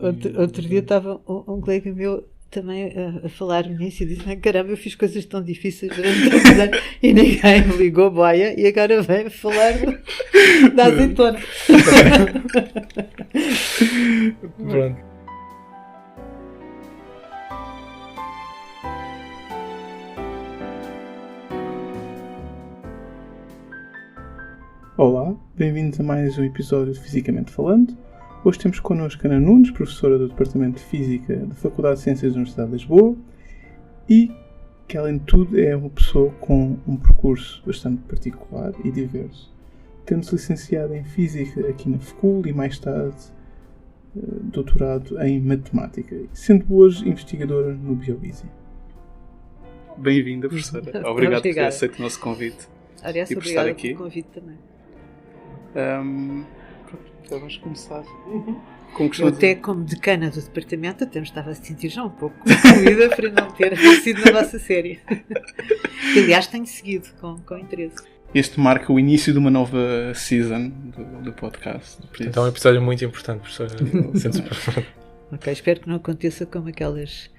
Outro dia estava um colega meu também a falar nisso e disse: caramba, eu fiz coisas tão difíceis durante tantos anos e ninguém me ligou boia e agora vem falar da azeitona. Pronto. Olá, bem-vindos a mais um episódio de Fisicamente Falando. Hoje temos connosco Ana Nunes, professora do Departamento de Física da Faculdade de Ciências da Universidade de Lisboa e que, além de tudo, é uma pessoa com um percurso bastante particular e diverso, tendo-se licenciada em Física aqui na FCUL e mais tarde doutorado em Matemática, sendo hoje investigadora no BioEasy. Bem-vinda, professora. Obrigado por ter aceito o nosso convite. Aliás, e por estar aqui. Pelo convite também. Vamos começar. Eu até como decana do departamento até me estava a sentir já um pouco concluída por não ter sido na vossa série. Aliás, tenho seguido com interesse. Este marca o início de uma nova season do podcast. Então é um episódio muito importante, professora. Ok, espero que não aconteça como aquelas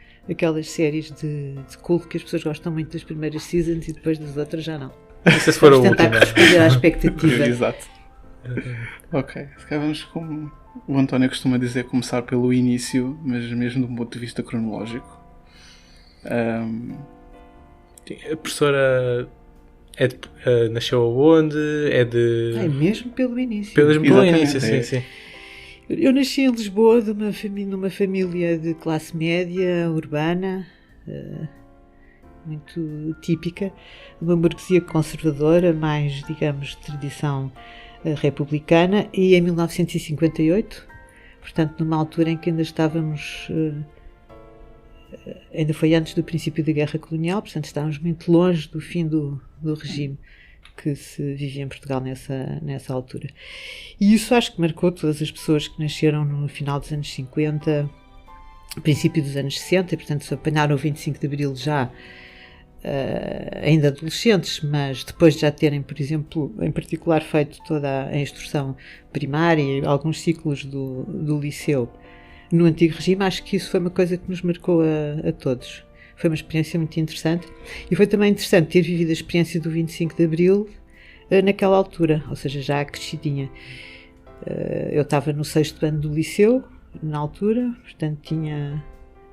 séries de culto que as pessoas gostam muito das primeiras seasons e depois das outras já não. Se for a última. Tentar corresponder à expectativa. Exato. Ok, se calhar vamos, como o António costuma dizer, começar pelo início, mas mesmo do ponto de vista cronológico. A professora nasceu aonde? É mesmo pelo início. Pelo início, sim. Eu nasci em Lisboa numa família de classe média, urbana, muito típica, uma burguesia conservadora, mais, digamos, de tradição republicana, e em 1958, portanto numa altura em que ainda estávamos, ainda foi antes do princípio da Guerra Colonial, portanto estávamos muito longe do fim do regime que se vivia em Portugal nessa altura. E isso acho que marcou todas as pessoas que nasceram no final dos anos 50, princípio dos anos 60, e portanto se apanharam o 25 de Abril já ainda adolescentes, mas depois de já terem, por exemplo, em particular feito toda a instrução primária e alguns ciclos do liceu no antigo regime, acho que isso foi uma coisa que nos marcou a todos. Foi uma experiência muito interessante e foi também interessante ter vivido a experiência do 25 de Abril naquela altura, ou seja, já crescidinha. Eu estava no 6º ano do liceu, na altura, portanto tinha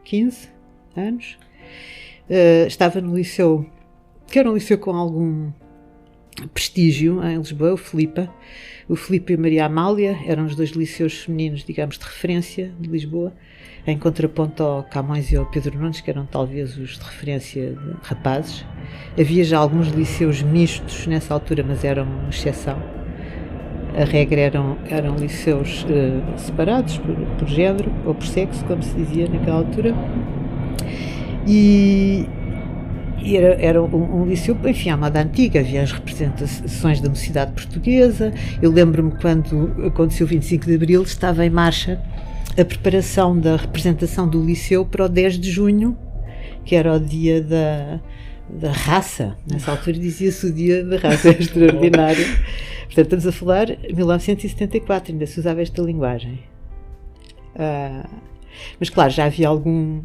15 anos. Estava no liceu, que era um liceu com algum prestígio em Lisboa, o Filipa e a Maria Amália, eram os dois liceus femininos, digamos, de referência de Lisboa, em contraponto ao Camões e ao Pedro Nunes, que eram talvez os de referência de rapazes. Havia já alguns liceus mistos nessa altura, mas eram uma exceção. A regra eram liceus separados por género, ou por sexo, como se dizia naquela altura. E era um liceu, enfim, à moda antiga, havia as representações da mocidade portuguesa. Eu lembro-me quando aconteceu o 25 de Abril, estava em marcha a preparação da representação do liceu para o 10 de junho, que era o dia da raça. Nessa altura dizia-se o dia da raça, é extraordinário. Portanto, estamos a falar de 1974, ainda se usava esta linguagem. Mas claro, já havia algum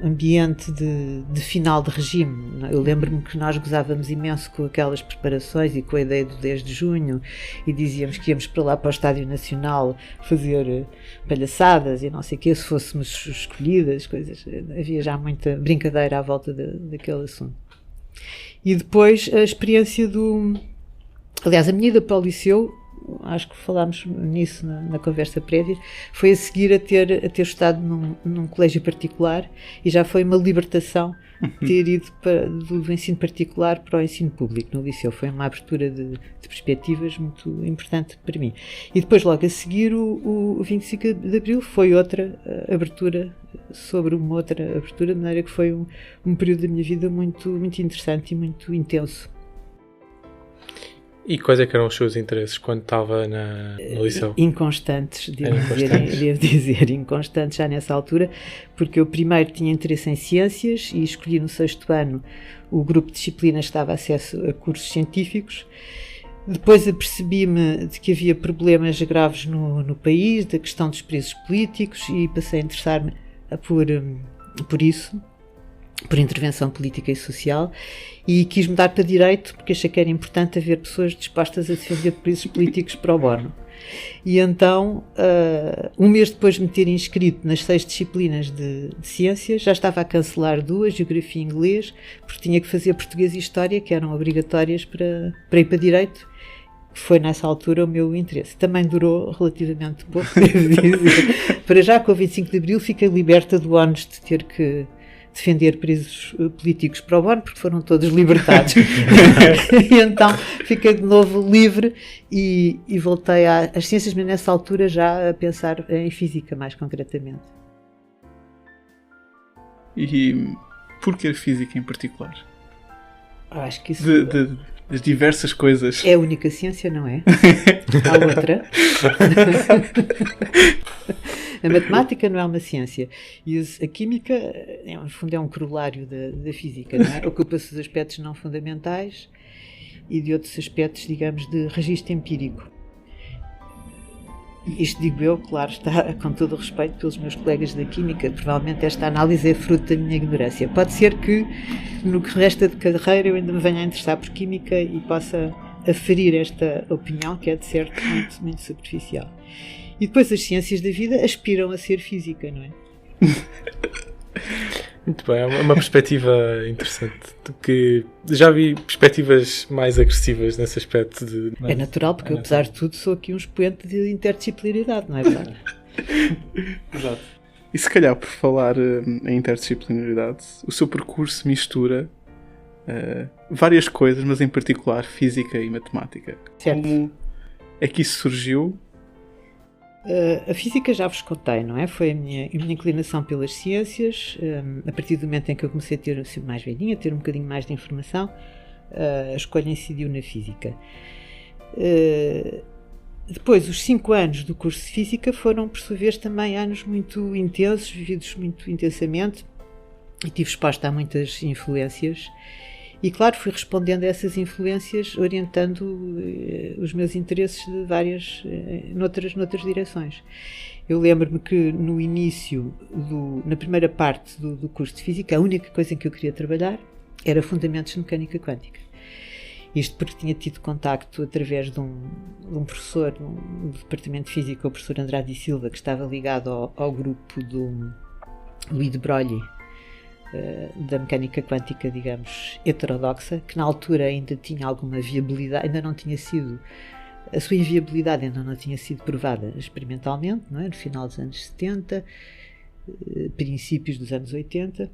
ambiente de final de regime. Eu lembro-me que nós gozávamos imenso com aquelas preparações e com a ideia do 10 de junho e dizíamos que íamos para lá para o Estádio Nacional fazer palhaçadas e não sei o que, se fôssemos escolhidas, coisas. Havia já muita brincadeira à volta daquele assunto. E depois a experiência aliás, a minha ida para o liceu, acho que falámos nisso na conversa prévia, foi a seguir a ter estado num colégio particular, e já foi uma libertação ter ido do ensino particular para o ensino público no liceu. Foi uma abertura de perspectivas muito importante para mim. E depois, logo a seguir, o 25 de Abril foi outra abertura sobre uma outra abertura, de maneira que foi um período da minha vida muito, muito interessante e muito intenso. E quais é que eram os seus interesses quando estava no liceu? Inconstantes, devo dizer, inconstantes já nessa altura, porque eu primeiro tinha interesse em ciências e escolhi no 6º ano o grupo de disciplinas que dava acesso a cursos científicos. Depois apercebi-me de que havia problemas graves no país, da questão dos presos políticos, e passei a interessar-me por isso, por intervenção política e social, e quis mudar para direito porque achei que era importante haver pessoas dispostas a defender presos políticos pro bono. E então, um mês depois de me ter inscrito nas 6 disciplinas de ciências, já estava a cancelar 2, Geografia e Inglês, porque tinha que fazer Português e História, que eram obrigatórias para ir para direito. Foi nessa altura o meu interesse. Também durou relativamente pouco, devo dizer. Para já, com o 25 de Abril, fiquei liberta do ónus de ter que defender presos políticos pro bono, porque foram todos libertados. E então fiquei de novo livre e voltei às ciências, mas nessa altura já a pensar em física, mais concretamente. E porquê física em particular? Acho que isso... Das diversas coisas. É a única ciência, não é? Há outra. A matemática não é uma ciência. E a química, no fundo, é um corolário da física, não é? Ocupa-se dos aspectos não fundamentais e de outros aspectos, digamos, de registro empírico. Isto digo eu, claro, está com todo o respeito pelos meus colegas da Química. Provavelmente esta análise é fruto da minha ignorância. Pode ser que no que resta de carreira eu ainda me venha a interessar por Química e possa aferir esta opinião, que é de certo muito, muito superficial. E depois as ciências da vida aspiram a ser física, não é? Muito bem, é uma perspectiva interessante. Que já vi perspectivas mais agressivas nesse aspecto. É natural, porque eu, apesar de tudo, sou aqui um expoente de interdisciplinaridade, não é verdade? Exato. E se calhar, por falar em interdisciplinaridade, o seu percurso mistura várias coisas, mas em particular física e matemática. Certo. Como é que isso surgiu? A física já vos contei, não é? Foi a minha inclinação pelas ciências. A partir do momento em que eu comecei a ter mais velhinha, a ter um bocadinho mais de informação, a escolha incidiu na física. Depois, os 5 anos do curso de física foram, por sua vez, também anos muito intensos, vividos muito intensamente, e tive exposta a muitas influências. E, claro, fui respondendo a essas influências, orientando os meus interesses de várias, noutras direções. Eu lembro-me que no início, na primeira parte do curso de Física, a única coisa em que eu queria trabalhar era Fundamentos de Mecânica Quântica. Isto porque tinha tido contacto através de um professor do Departamento de Física, o professor Andrade e Silva, que estava ligado ao grupo do Louis de Broglie, da mecânica quântica, digamos, heterodoxa, que na altura ainda tinha alguma viabilidade, ainda não tinha sido, a sua inviabilidade ainda não tinha sido provada experimentalmente, não é? No final dos anos 70, princípios dos anos 80.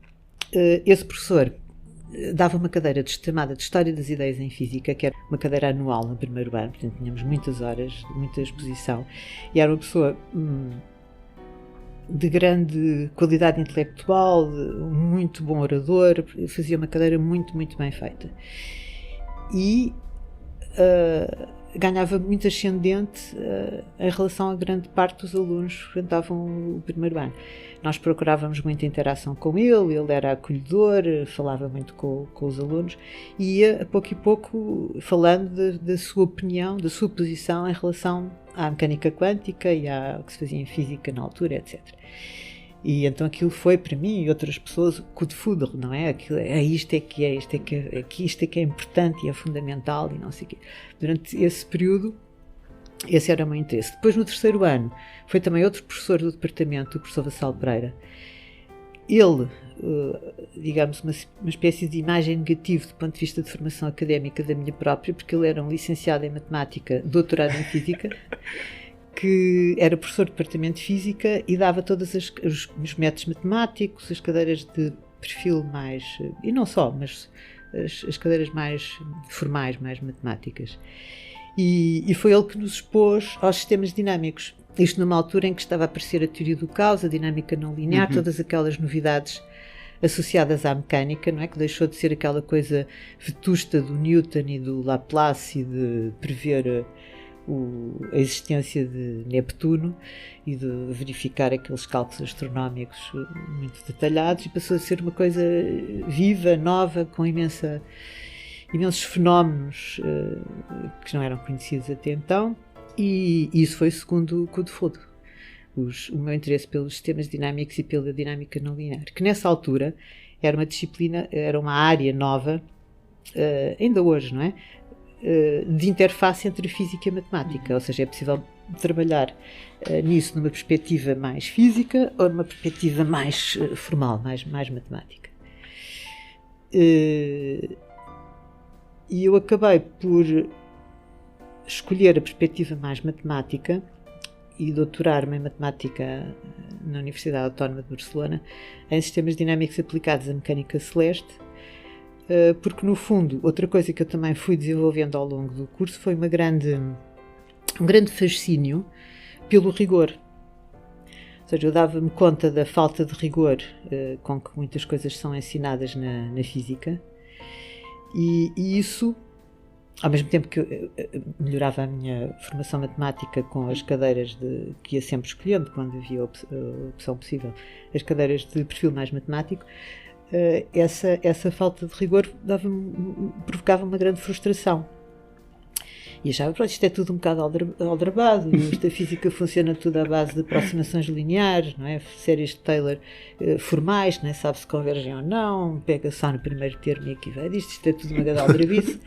Esse professor dava uma cadeira chamada de História das Ideias em Física, que era uma cadeira anual no primeiro ano, portanto tínhamos muitas horas, muita exposição, e era uma pessoa de grande qualidade intelectual, muito bom orador, fazia uma cadeira muito, muito bem feita. E ganhava muito ascendente em relação a grande parte dos alunos que frequentavam o primeiro ano. Nós procurávamos muita interação com ele era acolhedor, falava muito com os alunos e ia, a pouco e pouco, falando da sua opinião, da sua posição em relação à mecânica quântica e ao que se fazia em física na altura, etc. E então aquilo foi, para mim e outras pessoas, o coup de foudre, não é? Isto é que é importante e é fundamental e não sei o quê. Durante esse período, esse era o meu interesse. Depois, no terceiro ano, foi também outro professor do departamento, o professor Vassal Pereira. Ele, digamos, uma espécie de imagem negativa do ponto de vista de formação académica da minha própria, porque ele era um licenciado em matemática, doutorado em física, que era professor do departamento de física e dava todos os métodos matemáticos, as cadeiras de perfil mais, e não só, mas as cadeiras mais formais, mais matemáticas. E foi ele que nos expôs aos sistemas dinâmicos. Isto numa altura em que estava a aparecer a teoria do caos, a dinâmica não linear, todas aquelas novidades associadas à mecânica, não é? Que deixou de ser aquela coisa vetusta do Newton e do Laplace e de prever a existência de Neptuno e de verificar aqueles cálculos astronómicos muito detalhados, e passou a ser uma coisa viva, nova, com imensa imensos fenómenos que não eram conhecidos até então, e isso foi segundo Cudefode, o meu interesse pelos sistemas dinâmicos e pela dinâmica não linear, que nessa altura era uma disciplina, era uma área nova, ainda hoje, não é? De interface entre física e matemática, ou seja, é possível trabalhar nisso numa perspectiva mais física ou numa perspectiva mais formal, mais matemática. E eu acabei por escolher a perspectiva mais matemática e doutorar-me em matemática na Universidade Autónoma de Barcelona em sistemas dinâmicos aplicados à mecânica celeste, porque no fundo outra coisa que eu também fui desenvolvendo ao longo do curso foi um grande fascínio pelo rigor. Ou seja, eu dava-me conta da falta de rigor com que muitas coisas são ensinadas na física, e isso, ao mesmo tempo que eu melhorava a minha formação matemática com as cadeiras que ia sempre escolhendo, quando havia a opção possível, as cadeiras de perfil mais matemático, essa falta de rigor provocava uma grande frustração. E achava, pronto, isto é tudo um bocado aldrabado, esta física funciona tudo à base de aproximações lineares, não é? Séries de Taylor formais, não é? Sabe se convergem ou não, pega só no primeiro termo e aqui vai disto, isto é tudo uma grande aldrabice.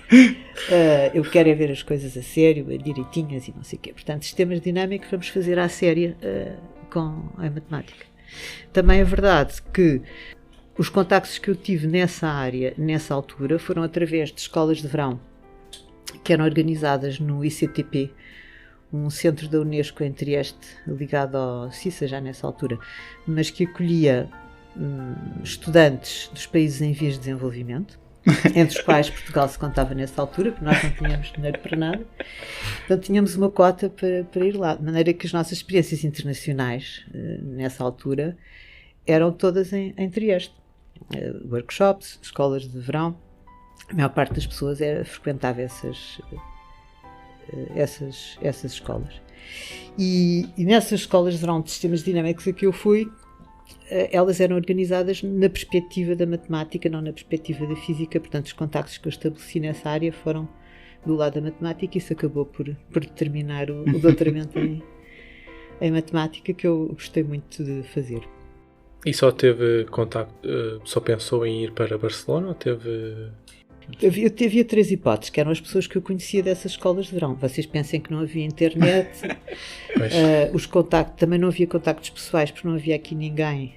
Eu quero é ver as coisas a sério, direitinhas e não sei o quê. Portanto, sistemas dinâmicos vamos fazer à séria com a matemática. Também é verdade que os contactos que eu tive nessa área, nessa altura, foram através de escolas de verão que eram organizadas no ICTP, um centro da Unesco em Trieste, ligado ao CISA já nessa altura, mas que acolhia estudantes dos países em vias de desenvolvimento, entre os quais Portugal se contava nessa altura, porque nós não tínhamos dinheiro para nada. Portanto, tínhamos uma cota para ir lá, de maneira que as nossas experiências internacionais, nessa altura, eram todas em Trieste. Workshops, escolas de verão. A maior parte das pessoas frequentava essas escolas. E nessas escolas de verão de sistemas dinâmicos a que eu fui, elas eram organizadas na perspectiva da matemática, não na perspectiva da física. Portanto, os contactos que eu estabeleci nessa área foram do lado da matemática, e isso acabou por determinar o doutoramento em matemática, que eu gostei muito de fazer. E só teve contacto, só pensou em ir para Barcelona ou teve... Eu havia 3 hipóteses, que eram as pessoas que eu conhecia dessas escolas de verão. Vocês pensem que não havia internet, os contactos, também não havia contactos pessoais, porque não havia aqui ninguém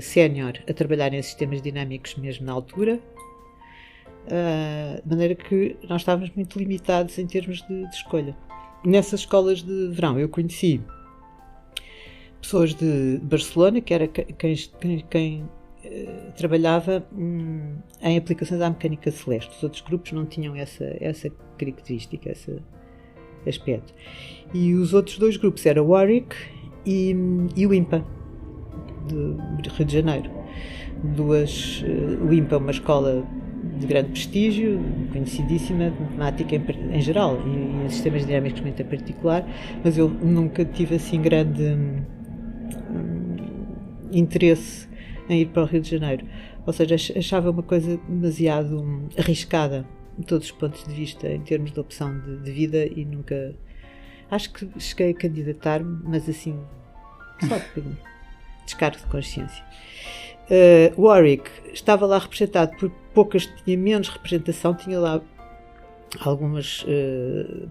sénior a trabalhar em sistemas dinâmicos mesmo na altura, de maneira que nós estávamos muito limitados em termos de escolha. Nessas escolas de verão eu conheci pessoas de Barcelona, que era quem trabalhava em aplicações à mecânica celeste. Os outros grupos não tinham essa característica, esse aspecto. E os outros 2 grupos eram o Warwick e o IMPA, de Rio de Janeiro. O IMPA é uma escola de grande prestígio, conhecidíssima, de matemática em geral e em sistemas dinâmicos muito em particular, mas eu nunca tive assim grande interesse em ir para o Rio de Janeiro. Ou seja, achava uma coisa demasiado arriscada de todos os pontos de vista, em termos de opção de vida, e nunca... Acho que cheguei a candidatar-me, mas assim, só por descargo de consciência. Warwick estava lá representado por poucas, tinha menos representação, tinha lá algumas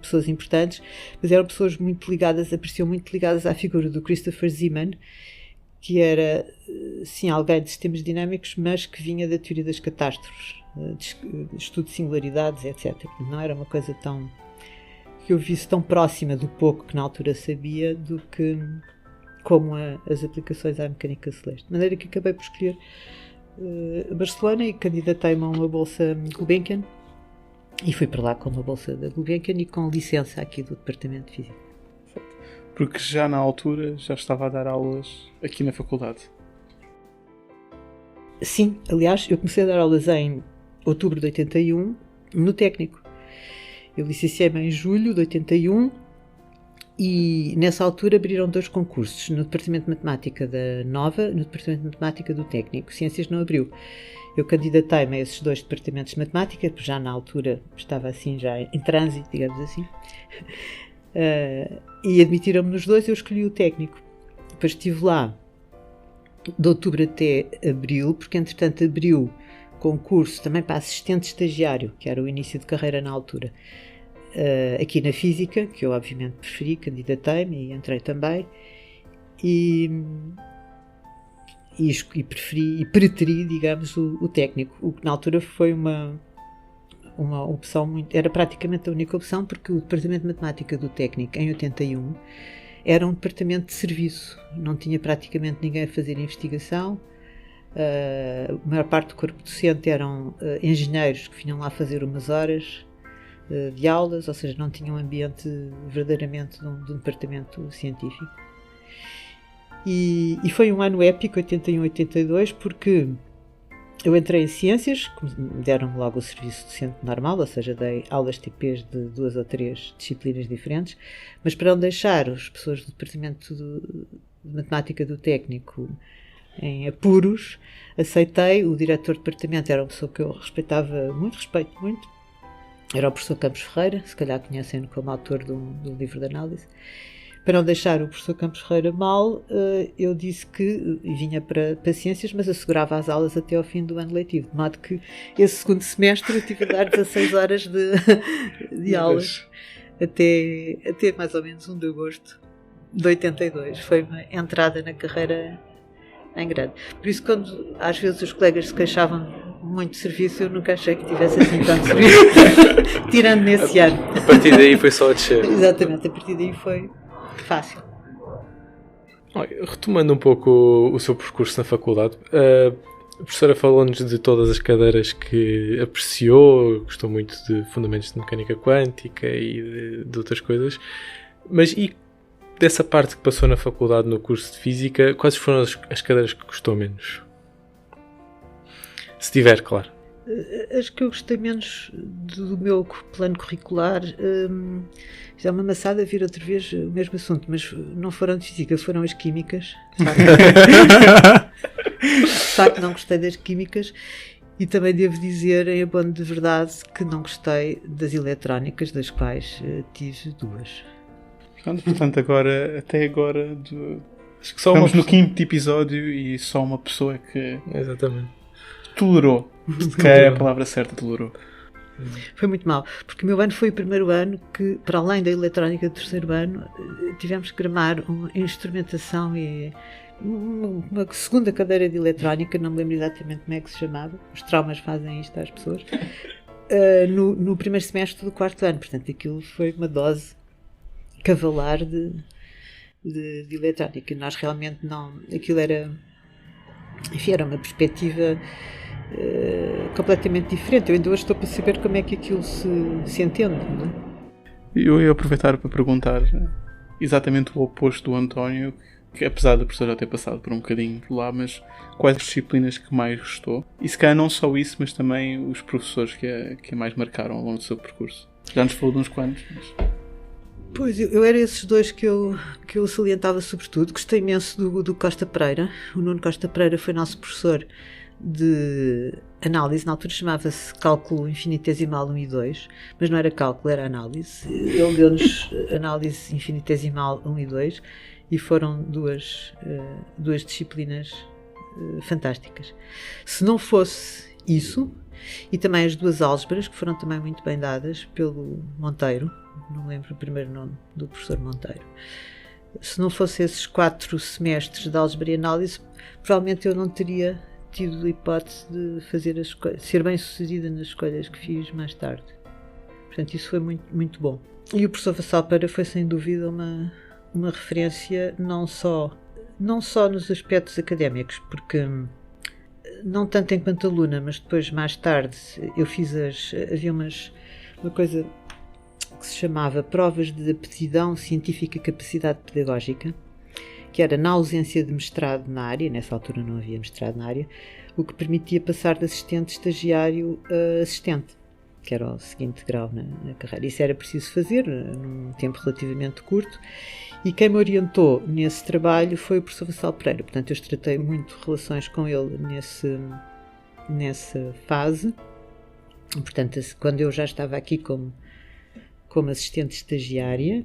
pessoas importantes, mas eram pessoas muito ligadas, apareciam muito ligadas à figura do Christopher Zeeman, que era, sim, alguém de sistemas dinâmicos, mas que vinha da teoria das catástrofes, de estudo de singularidades, etc. Não era uma coisa que eu visse tão próxima do pouco que na altura sabia do que como as aplicações à mecânica celeste. De maneira que acabei por escolher Barcelona e candidatei-me a uma bolsa Gulbenkian, e fui para lá com uma bolsa da Gulbenkian e com licença aqui do Departamento de Física. Porque já na altura já estava a dar aulas aqui na faculdade. Sim, aliás, eu comecei a dar aulas em outubro de 81 no técnico. Eu licenciei-me em julho de 81 E nessa altura abriram 2 concursos, no Departamento de Matemática da Nova e no Departamento de Matemática do Técnico. Ciências não abriu. Eu candidatei-me a esses 2 departamentos de matemática, porque já na altura estava assim, já em trânsito, digamos assim, e admitiram-me nos 2, eu escolhi o técnico. Depois estive lá de outubro até abril, porque entretanto abriu concurso também para assistente estagiário, que era o início de carreira na altura, aqui na Física, que eu obviamente preferi, candidatei-me e entrei também, e preteri, digamos, o técnico, o que na altura foi uma opção muito... Era praticamente a única opção, porque o Departamento de Matemática do Técnico, em 81, era um departamento de serviço, não tinha praticamente ninguém a fazer investigação. A maior parte do corpo docente eram engenheiros que vinham lá fazer umas horas de aulas, ou seja, não tinha um ambiente verdadeiramente de um departamento científico. E foi um ano épico, 81-82, porque eu entrei em Ciências, deram-me logo o serviço docente normal, ou seja, dei aulas TPs de 2 ou 3 disciplinas diferentes, mas para não deixar as pessoas do Departamento de Matemática do Técnico em apuros, aceitei. O diretor de departamento era uma pessoa que eu respeito muito, era o professor Campos Ferreira, se calhar conhecem-no como autor do livro de análise. Para não deixar o professor Campos Ferreira mal, eu disse que vinha para Ciências, mas assegurava as aulas até ao fim do ano letivo, de modo que esse segundo semestre eu tive a dar 16 horas de aulas até mais ou menos 1 de agosto de 82. Foi uma entrada na carreira em grande. Por isso, quando às vezes os colegas se queixavam muito de serviço, eu nunca achei que tivesse assim tanto serviço, tirando nesse ano. A partir daí foi só a descer. Exatamente, a partir daí foi fácil. Retomando um pouco o seu percurso na faculdade, a professora falou-nos de todas as cadeiras que apreciou, gostou muito de fundamentos de mecânica quântica e de outras coisas, mas e dessa parte que passou na faculdade no curso de Física, quais foram as cadeiras que gostou menos? Se tiver, claro. As que eu gostei menos do meu plano curricular, já é uma maçada vir outra vez o mesmo assunto, mas não foram de Física, foram as Químicas. De facto, não gostei das Químicas, e também devo dizer, em abono de verdade, que não gostei das Eletrónicas, das quais tive 2. Portanto, até agora, acho que só estamos no 5º episódio e só uma pessoa que exatamente tolerou. Que é a palavra certa, tolerou. Foi muito mal, porque o meu ano foi o primeiro ano que, para além da Eletrónica do 3º ano, tivemos que gramar uma instrumentação e uma segunda cadeira de Eletrónica, não me lembro exatamente como é que se chamava, os traumas fazem isto às pessoas, no primeiro semestre do 4º ano. Portanto, aquilo foi uma dose cavalar de Eletrónica. Nós realmente não... Aquilo era uma perspectiva completamente diferente. Eu ainda hoje estou para saber como é que aquilo se entende, não é? Eu ia aproveitar para perguntar exatamente o oposto do António, que apesar da professora já ter passado por um bocadinho por lá, mas quais as disciplinas que mais gostou? E se calhar não só isso, mas também os professores que a mais marcaram ao longo do seu percurso. Já nos falou de uns quantos, mas... Pois, eu era esses 2 que eu salientava sobretudo. Gostei imenso do Costa Pereira. O Nuno Costa Pereira foi nosso professor de análise. Na altura chamava-se Cálculo Infinitesimal 1 e 2, mas não era cálculo, era análise. Ele deu-nos análise infinitesimal 1 e 2 e foram duas disciplinas fantásticas. Se não fosse isso, e também as 2 álgebras, que foram também muito bem dadas pelo Monteiro, não me lembro o primeiro nome do professor Monteiro. Se não fosse esses 4 semestres de álgebra e análise, provavelmente eu não teria tido a hipótese de fazer ser bem sucedida nas escolhas que fiz mais tarde. Portanto, isso foi muito, muito bom. E o professor Vassal Pereira foi sem dúvida uma referência não só nos aspectos académicos, porque não tanto enquanto aluna, mas depois mais tarde eu havia uma coisa que se chamava Provas de Aptidão Científica e Capacidade Pedagógica, que era na ausência de mestrado na área. Nessa altura não havia mestrado na área, o que permitia passar de assistente estagiário a assistente. que era o seguinte grau na carreira. Isso era preciso fazer num tempo relativamente curto, e quem me orientou nesse trabalho foi o professor Vassal Pereira. Portanto, eu tratei muito relações com ele nessa fase. Portanto, quando eu já estava aqui como assistente estagiária,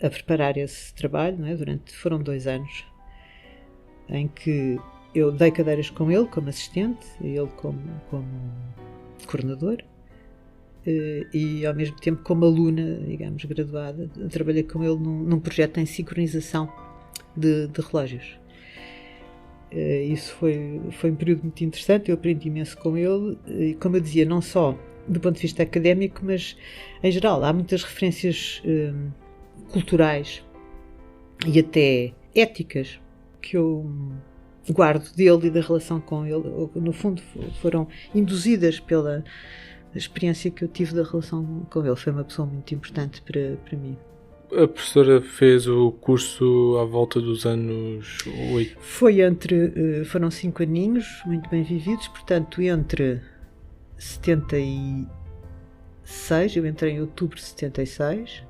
a preparar esse trabalho, não é? Foram 2 anos em que eu dei cadeiras com ele como assistente, ele como coordenador, e ao mesmo tempo como aluna, digamos, graduada. Trabalhei com ele num projeto em sincronização de relógios. Isso foi um período muito interessante, eu aprendi imenso com ele, e como eu dizia, não só do ponto de vista académico, mas em geral há muitas referências culturais e até éticas que eu guardo dele e da relação com ele, ou, no fundo foram induzidas pela experiência que eu tive da relação com ele. Foi uma pessoa muito importante para mim. A professora fez o curso à volta dos anos 8? Foram 5 aninhos, muito bem vividos, portanto, entre 76, eu entrei em outubro de 76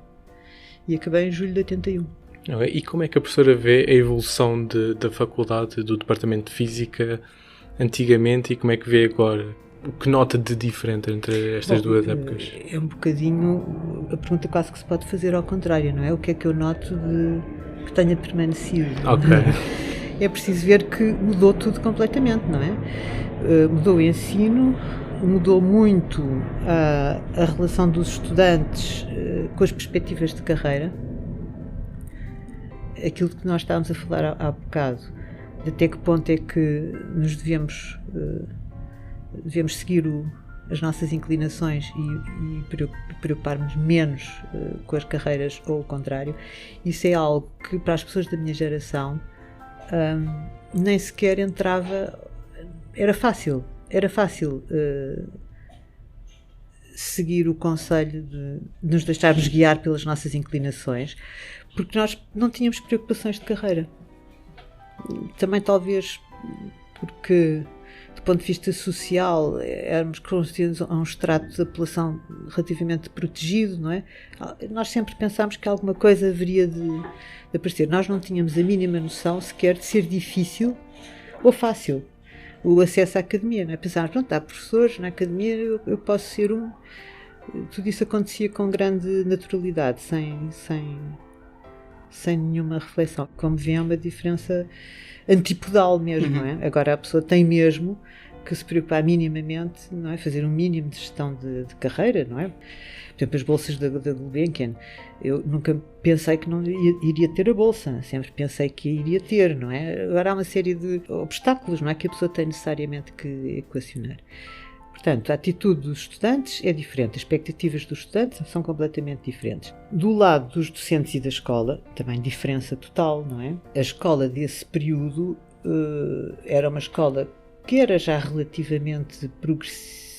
e acabei em julho de 81. E como é que a professora vê a evolução da faculdade, do departamento de Física, antigamente, e como é que vê agora? O que nota de diferente entre estas duas épocas? É um bocadinho a pergunta quase que se pode fazer ao contrário, não é? O que é que eu noto que tenha permanecido? Ok. É preciso ver que mudou tudo completamente, não é? Mudou o ensino, mudou muito a relação dos estudantes com as perspectivas de carreira. Aquilo que nós estávamos a falar há bocado, de até que ponto é que nos devemos seguir as nossas inclinações e preocupar-nos menos com as carreiras, ou o contrário. Isso é algo que para as pessoas da minha geração nem sequer entrava. Era fácil seguir o conselho de nos deixarmos guiar pelas nossas inclinações, porque nós não tínhamos preocupações de carreira. Também talvez porque, do ponto de vista social, éramos correspondidos a um extrato da população relativamente protegido, não é? Nós sempre pensámos que alguma coisa haveria de aparecer. Nós não tínhamos a mínima noção sequer de ser difícil ou fácil o acesso à academia, não é? Pensávamos, pronto, há professores na academia, eu posso ser um. Tudo isso acontecia com grande naturalidade, sem nenhuma reflexão. Como vê, é uma diferença antipodal mesmo, não é? Agora a pessoa tem mesmo que se preocupar minimamente, não é? Fazer um mínimo de gestão de carreira, não é? Por exemplo, as bolsas da Gulbenkian, eu nunca pensei que não iria ter a bolsa, sempre pensei que iria ter, não é? Agora há uma série de obstáculos, não é? Que a pessoa tem necessariamente que equacionar. Portanto, a atitude dos estudantes é diferente, as expectativas dos estudantes são completamente diferentes. Do lado dos docentes e da escola, também diferença total, não é? A escola desse período era uma escola que era já relativamente progressiva,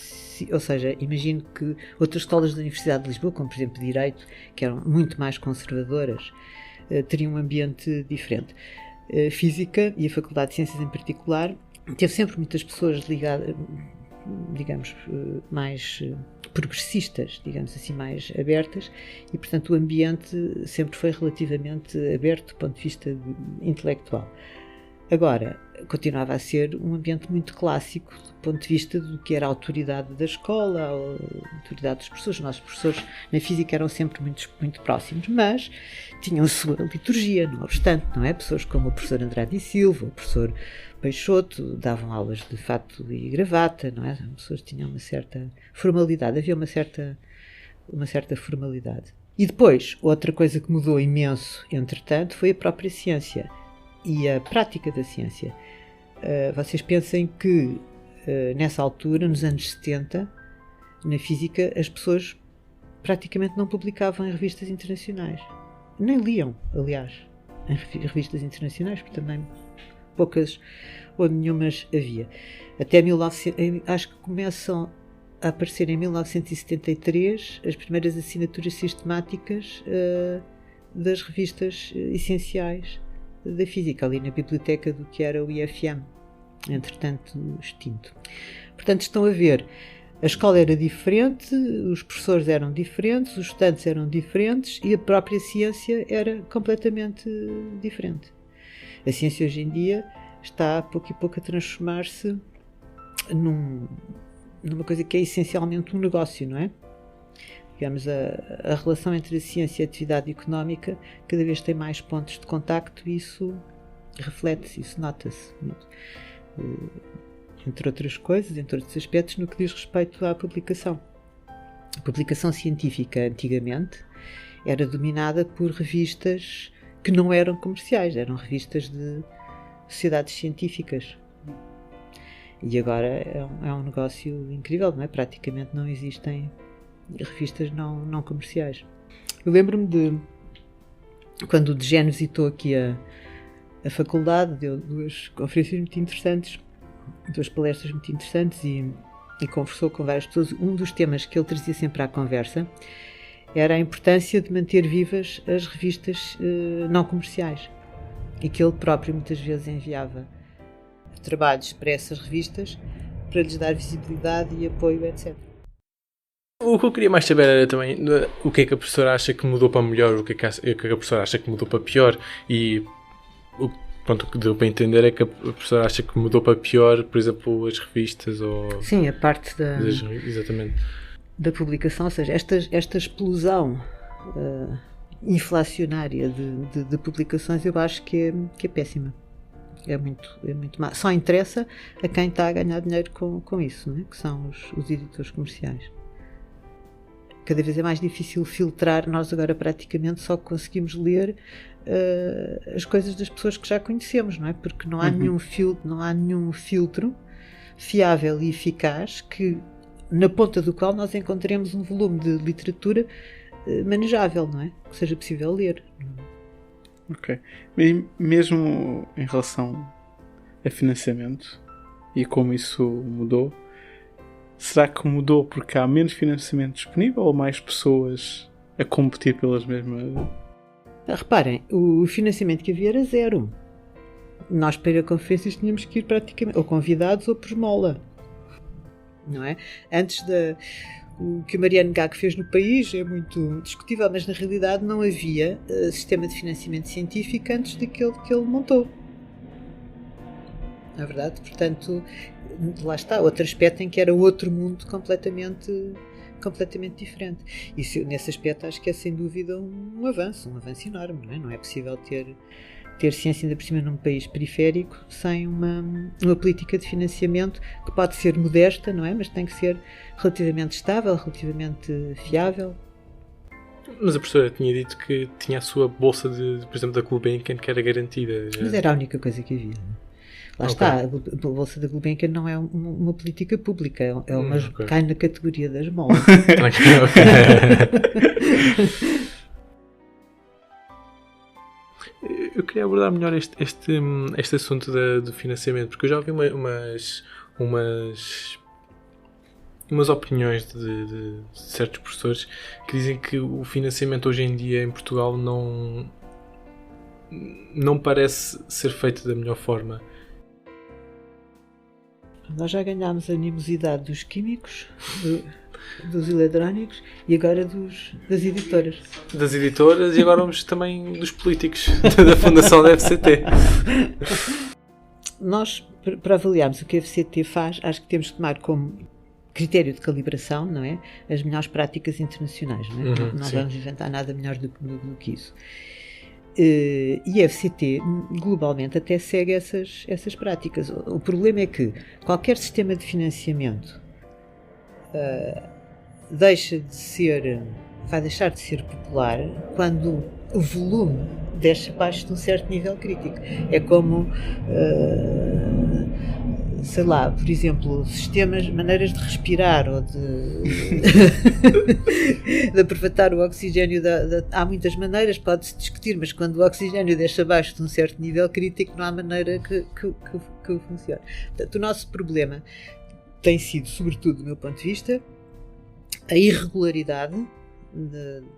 ou seja, imagino que outras escolas da Universidade de Lisboa, como por exemplo Direito, que eram muito mais conservadoras, teriam um ambiente diferente. Física e a Faculdade de Ciências em particular, teve sempre muitas pessoas ligadas, digamos, mais progressistas, digamos assim, mais abertas, e portanto o ambiente sempre foi relativamente aberto do ponto de vista intelectual. Agora, continuava a ser um ambiente muito clássico do ponto de vista do que era a autoridade da escola, a autoridade dos professores. Os nossos professores na física eram sempre muito, muito próximos, mas tinham a sua liturgia, não obstante, não é? Pessoas como o professor Andrade e Silva, o professor Peixoto, davam aulas de fato e gravata, não é? As pessoas tinham uma certa formalidade, havia uma certa formalidade. E depois, outra coisa que mudou imenso, entretanto, foi a própria ciência e a prática da ciência. Vocês pensem que nessa altura, nos anos 70, na física, as pessoas praticamente não publicavam em revistas internacionais. Nem liam, aliás, em revistas internacionais, porque também poucas ou nenhumas havia. Até acho que começam a aparecer em 1973 as primeiras assinaturas sistemáticas das revistas essenciais da física, ali na biblioteca do que era o IFM, entretanto extinto. Portanto, estão a ver, a escola era diferente, os professores eram diferentes, os estudantes eram diferentes e a própria ciência era completamente diferente. A ciência hoje em dia está a pouco e pouco a transformar-se numa coisa que é essencialmente um negócio, não é? Digamos, a relação entre a ciência e a atividade económica cada vez tem mais pontos de contacto e isso reflete-se, isso nota-se muito. Entre outras coisas, entre outros aspectos, no que diz respeito à publicação. A publicação científica, antigamente, era dominada por revistas que não eram comerciais, eram revistas de sociedades científicas. E agora é um negócio incrível, não é? Praticamente não existem revistas não comerciais. Eu lembro-me de quando o Degene visitou aqui a faculdade, deu 2 conferências muito interessantes, 2 palestras muito interessantes e conversou com várias pessoas. Um dos temas que ele trazia sempre à conversa era a importância de manter vivas as revistas não comerciais e que ele próprio muitas vezes enviava trabalhos para essas revistas para lhes dar visibilidade e apoio, etc. O que eu queria mais saber era também o que é que a professora acha que mudou para melhor, o que é que a professora acha que mudou para pior e o que deu para entender é que a professora acha que mudou para pior, por exemplo, as revistas ou... Sim, a parte exatamente. Da publicação, ou seja, esta explosão inflacionária de publicações eu acho que é péssima. É muito má. Só interessa a quem está a ganhar dinheiro com isso, não é? Que são os editores comerciais. Cada vez é mais difícil filtrar. Nós agora praticamente só conseguimos ler as coisas das pessoas que já conhecemos, não é? Porque não há nenhum filtro fiável e eficaz na ponta do qual nós encontremos um volume de literatura manejável, não é? Que seja possível ler. Ok. E mesmo em relação a financiamento e como isso mudou, será que mudou porque há menos financiamento disponível ou mais pessoas a competir pelas mesmas? Reparem, o financiamento que havia era 0. Nós para ir a conferências tínhamos que ir praticamente ou convidados ou por esmola, não é? Antes o que o Mariano Gago fez no país é muito discutível, mas na realidade não havia sistema de financiamento científico antes daquele que ele montou. Na verdade, portanto, lá está, outro aspecto em que era outro mundo completamente diferente. E nesse aspecto acho que é sem dúvida um avanço enorme, não é? Não é possível ter ciência ainda por cima num país periférico sem uma política de financiamento que pode ser modesta, não é? Mas tem que ser relativamente estável, relativamente fiável. Mas a professora tinha dito que tinha a sua bolsa por exemplo, da Gulbenkian que era garantida. Mas era a única coisa que havia. Lá está, a bolsa da Gulbenkian não é uma política pública, é uma cai na categoria das molas. Eu queria abordar melhor este assunto do financiamento, porque eu já ouvi umas opiniões de certos professores que dizem que o financiamento hoje em dia em Portugal não parece ser feito da melhor forma. Nós já ganhámos a animosidade dos químicos, dos eletrónicos e agora das editoras. Das editoras e agora vamos também dos políticos, da Fundação da FCT. Nós, para avaliarmos o que a FCT faz, acho que temos que tomar como critério de calibração, não é? As melhores práticas internacionais, não é? Não vamos inventar nada melhor do que isso. E a FCT globalmente até segue essas práticas. O problema é que qualquer sistema de financiamento vai deixar de ser popular quando o volume desce abaixo de um certo nível crítico. É como sei lá, por exemplo, maneiras de respirar ou de aproveitar o oxigênio. Há muitas maneiras, pode-se discutir, mas quando o oxigênio deixa abaixo de um certo nível crítico, não há maneira que funcione. Portanto, o nosso problema tem sido, sobretudo do meu ponto de vista, a irregularidade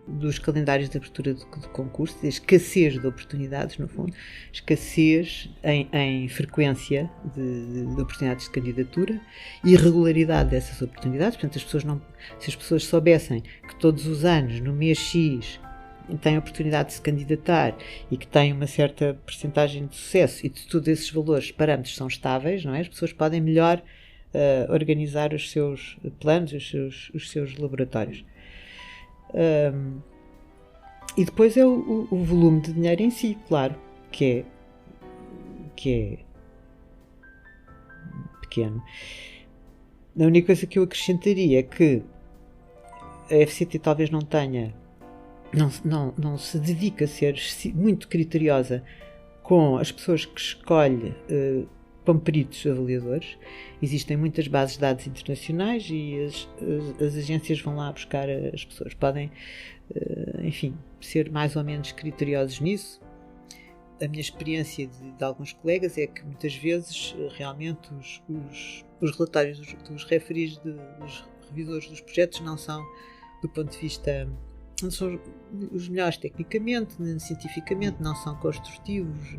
dos calendários de abertura de concurso, da escassez de oportunidades, no fundo, escassez em frequência de oportunidades de candidatura, irregularidade dessas oportunidades. Portanto, se as pessoas soubessem que todos os anos, no mês X, têm a oportunidade de se candidatar e que têm uma certa percentagem de sucesso e de todos esses valores, parâmetros são estáveis, não é? As pessoas podem melhor organizar os seus planos, os seus laboratórios. E depois é o volume de dinheiro em si, claro, que é pequeno. A única coisa que eu acrescentaria é que a FCT talvez não se dedica a ser muito criteriosa com as pessoas que escolhe como peritos avaliadores. Existem muitas bases de dados internacionais e as agências vão lá buscar as pessoas. Podem, enfim, ser mais ou menos criteriosos nisso. A minha experiência de alguns colegas é que muitas vezes realmente os relatórios dos referees, dos revisores dos projetos, não são, do ponto de vista, não são os melhores tecnicamente, nem cientificamente, não são construtivos,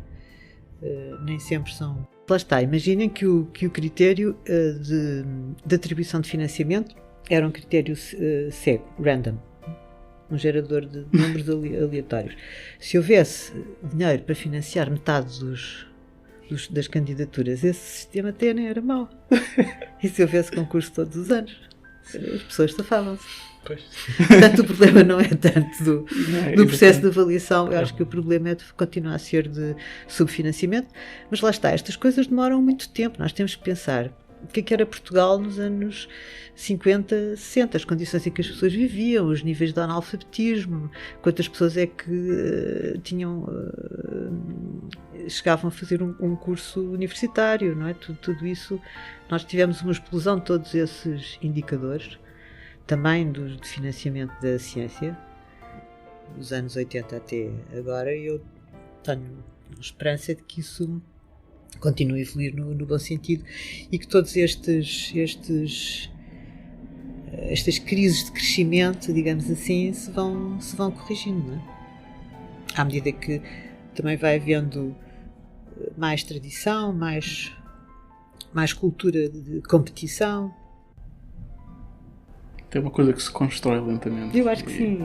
nem sempre são. Lá está, imaginem que o critério de atribuição de financiamento era um critério cego, random, um gerador de números aleatórios. Se houvesse dinheiro para financiar metade das candidaturas, esse sistema até nem era mau. E se houvesse concurso todos os anos, as pessoas safavam-se. Portanto, o problema não é tanto do processo de avaliação. Eu acho que o problema continua a ser de subfinanciamento. Mas lá está, estas coisas demoram muito tempo. Nós temos que pensar o que era Portugal nos anos 50, 60, as condições em que as pessoas viviam, os níveis de analfabetismo, quantas pessoas é que chegavam a fazer um curso universitário, não é? Tudo isso, nós tivemos uma explosão de todos esses indicadores, também de financiamento da ciência, dos anos 80 até agora, e eu tenho esperança de que isso continue a evoluir no bom sentido e que todos estas crises de crescimento, digamos assim, se vão corrigindo, não é? À medida que também vai havendo mais tradição, mais cultura de competição. É uma coisa que se constrói lentamente. Eu acho que sim,